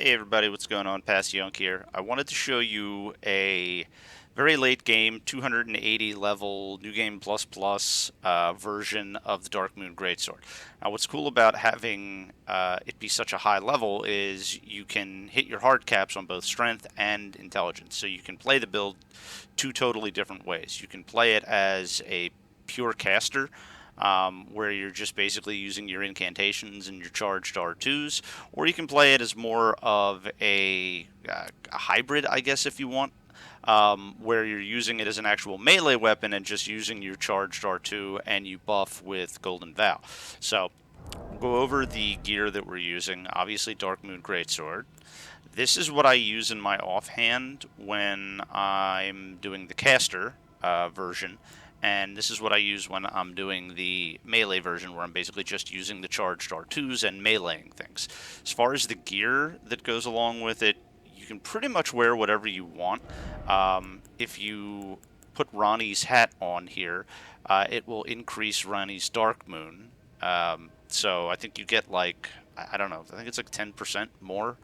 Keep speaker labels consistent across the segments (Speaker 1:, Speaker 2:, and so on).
Speaker 1: Hey everybody, what's going on? Past Yunk here. I wanted to show you a very late game, 280 level, New Game Plus Plus version of the Dark Moon Greatsword. Now, what's cool about having it be such a high level is you can hit your hard caps on both strength and intelligence. So you can play the build two totally different ways. You can play it as a pure caster, where you're just basically using your incantations and your charged R2s, or you can play it as more of a hybrid, I guess, if you want, where you're using it as an actual melee weapon and just using your charged R2 and you buff with Golden Vow. So we'll go over the gear that we're using. Obviously, Dark Moon Greatsword. This is what I use in my offhand when I'm doing the caster version, and this is what I use when I'm doing the melee version, where I'm basically just using the charged R2s and meleeing things. As far as the gear that goes along with it, you can pretty much wear whatever you want. If you put Ranni's hat on here, it will increase Ranni's Dark Moon. So I think you get like, I don't know, I think it's like 10% more.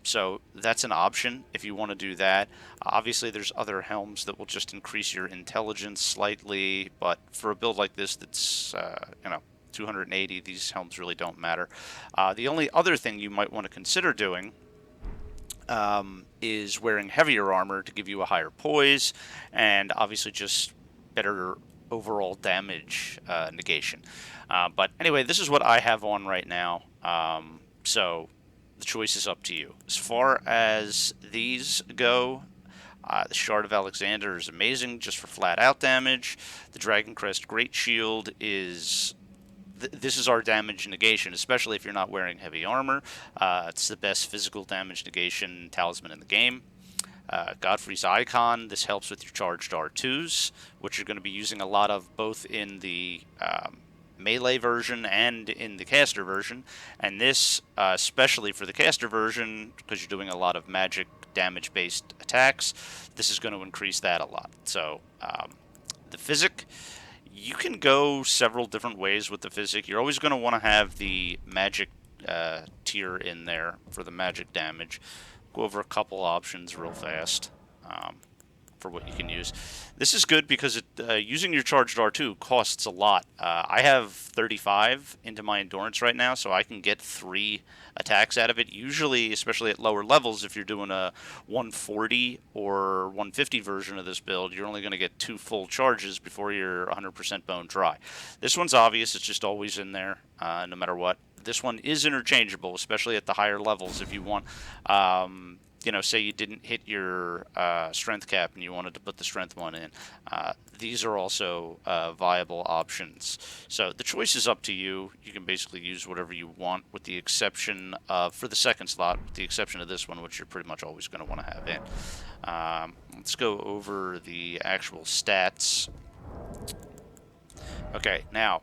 Speaker 1: So that's an option if you want to do that. Obviously, there's other helms that will just increase your intelligence slightly, but for a build like this that's, 280, these helms really don't matter. The only other thing you might want to consider doing is wearing heavier armor to give you a higher poise and obviously just better overall damage negation. But anyway, this is what I have on right now. So the choice is up to you. As far as these go, the Shard of Alexander is amazing just for flat out damage. The Dragon Crest Great Shield is this is our damage negation, especially if you're not wearing heavy armor. It's the best physical damage negation talisman in the game. Godfrey's Icon, this helps with your charged R2s, which you're going to be using a lot of both in the melee version and in the caster version. And this, especially for the caster version, because you're doing a lot of magic damage based attacks, this is going to increase that a lot. So, the physic, you can go several different ways with the physic. You're always going to want to have the magic tier in there for the magic damage. Go over a couple options real fast for what you can use. This is good because using your charged R2 costs a lot. I have 35 into my endurance right now, so I can get 3 attacks out of it. Usually, especially at lower levels, if you're doing a 140 or 150 version of this build, you're only going to get 2 full charges before you're 100% bone dry. This one's obvious. It's just always in there, no matter what. This one is interchangeable, especially at the higher levels if you want. Say you didn't hit your strength cap and you wanted to put the strength one in. These are also viable options. So the choice is up to you. You can basically use whatever you want, with the exception of, for the second slot, with the exception of this one, which you're pretty much always going to want to have in. Let's go over the actual stats. Okay, now,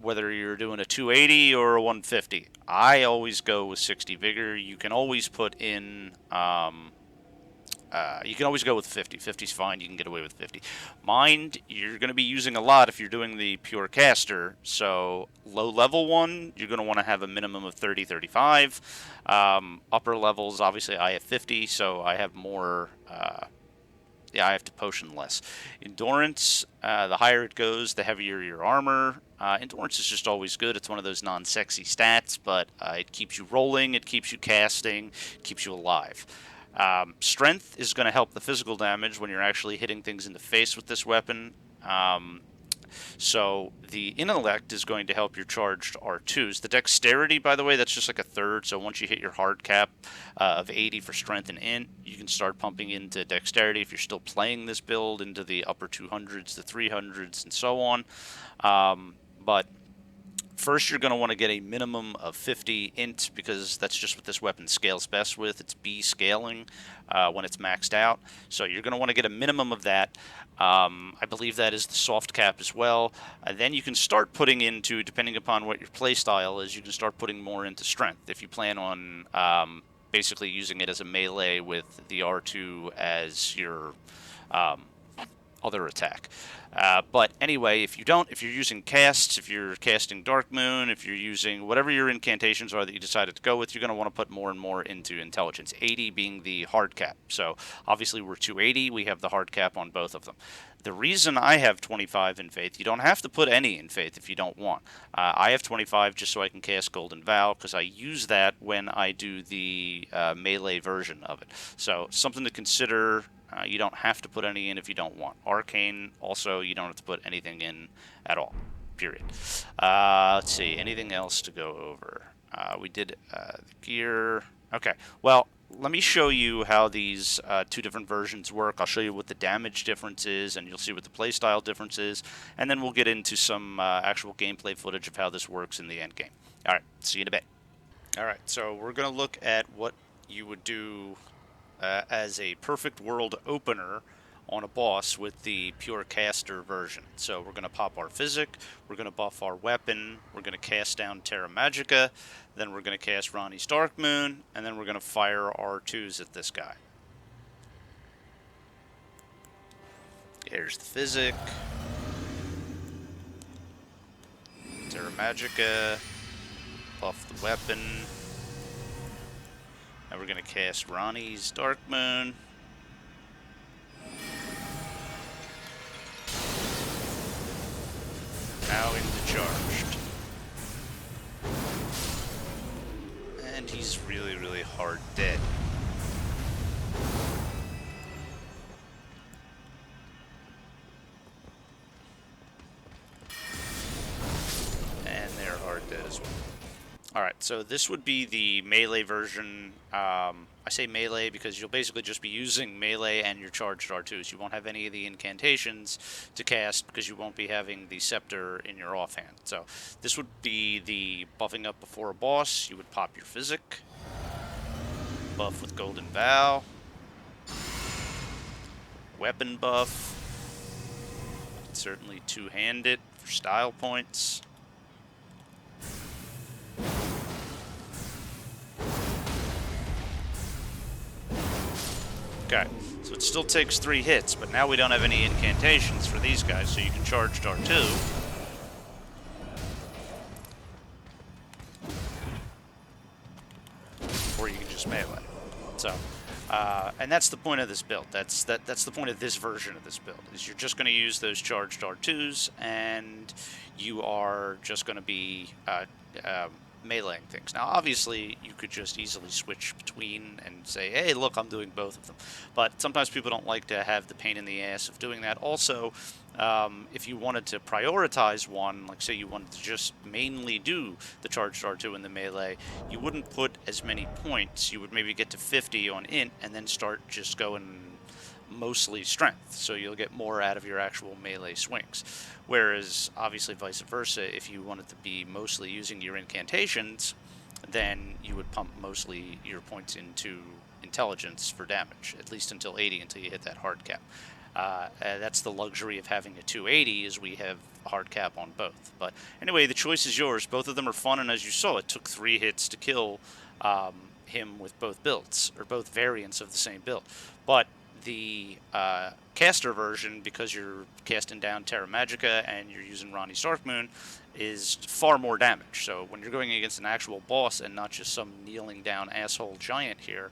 Speaker 1: whether you're doing a 280 or a 150, I always go with 60 vigor. You can always put in, you can always go with 50. 50's fine. You can get away with 50. Mind, you're going to be using a lot if you're doing the pure caster. So low level one, you're going to want to have a minimum of 30, 35. Upper levels, obviously, I have 50, so I have more. I have to potion less. Endurance, the higher it goes, the heavier your armor. Endurance is just always good. It's one of those non-sexy stats, but it keeps you rolling, it keeps you casting, it keeps you alive. Strength is going to help the physical damage when you're actually hitting things in the face with this weapon. So the intellect is going to help your charged R2s. The dexterity, by the way, that's just like a third. So once you hit your hard cap of 80 for strength and int, you can start pumping into dexterity if you're still playing this build into the upper 200s, the 300s, and so on. But first, you're going to want to get a minimum of 50 int, because that's just what this weapon scales best with. It's B scaling when it's maxed out. So you're going to want to get a minimum of that. I believe that is the soft cap as well. Then you can start putting into, depending upon what your playstyle is, you can start putting more into strength. If you plan on basically using it as a melee with the R2 as your other attack. But anyway, if you're using casts, if you're casting Dark Moon, if you're using whatever your incantations are that you decided to go with, you're going to want to put more and more into intelligence. 80 being the hard cap. So obviously we're 280. We have the hard cap on both of them. The reason I have 25 in Faith, you don't have to put any in Faith if you don't want. I have 25 just so I can cast Golden Vow, because I use that when I do the melee version of it. So something to consider. You don't have to put any in if you don't want. Arcane, also, you don't have to put anything in at all. Period. Let's see, anything else to go over? We did the gear. Okay, well, let me show you how these two different versions work. I'll show you what the damage difference is, and you'll see what the playstyle difference is, and then we'll get into some actual gameplay footage of how this works in the end game. All right, see you in a bit. All right, so we're going to look at what you would do as a perfect world opener on a boss with the pure caster version. So we're going to pop our physic, we're going to buff our weapon, we're going to cast down Terra Magica, then we're going to cast Rannis Dark Moon, and then we're going to fire our twos at this guy. Here's the physic. Terra Magica, buff the weapon. Now we're going to cast Rannis Dark Moon. Now into charged. And he's really, really hard dead. And they're hard dead as well. Alright, so this would be the melee version. I say melee because you'll basically just be using melee and your charged R2s. You won't have any of the incantations to cast because you won't be having the scepter in your offhand. So this would be the buffing up before a boss. You would pop your physic, buff with Golden Vow, weapon buff, certainly two-hand it for style points. Okay, so it still takes 3 hits, but now we don't have any incantations for these guys, so you can charge R2. Or you can just melee. So, and that's the point of this build. That's the point of this version of this build, is you're just going to use those charged R2s, and you are just going to be meleeing things. Now, obviously, you could just easily switch between and say, hey, look, I'm doing both of them. But sometimes people don't like to have the pain in the ass of doing that. Also, if you wanted to prioritize one, like say you wanted to just mainly do the charged R2 in the melee, you wouldn't put as many points. You would maybe get to 50 on int and then start just going mostly strength, so you'll get more out of your actual melee swings. Whereas, obviously, vice versa, if you wanted to be mostly using your incantations, then you would pump mostly your points into intelligence for damage, at least until 80, until you hit that hard cap. That's the luxury of having a 280, is we have a hard cap on both. But anyway, the choice is yours. Both of them are fun, and as you saw, it took 3 hits to kill him with both builds, or both variants of the same build. But the caster version, because you're casting down Terra Magica and you're using Rannis Dark Moon, is far more damage. So when you're going against an actual boss and not just some kneeling down asshole giant here,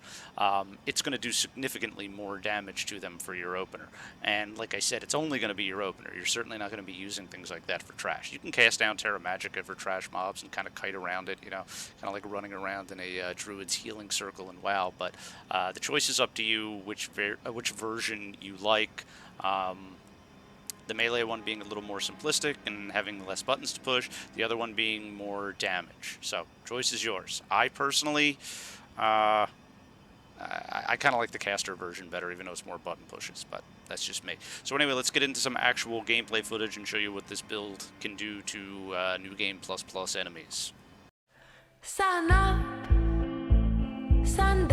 Speaker 1: it's going to do significantly more damage to them for your opener. And like I said, it's only going to be your opener. You're certainly not going to be using things like that for trash. You can cast down Terra Magica for trash mobs and kind of kite around it, you know, kind of like running around in a druid's healing circle in WoW. But the choice is up to you which version you like. The melee one being a little more simplistic and having less buttons to push, the other one being more damage. So, choice is yours. I personally, I kind of like the caster version better, even though it's more button pushes, but that's just me. So anyway, let's get into some actual gameplay footage and show you what this build can do to New Game Plus Plus enemies.
Speaker 2: Sun up, sun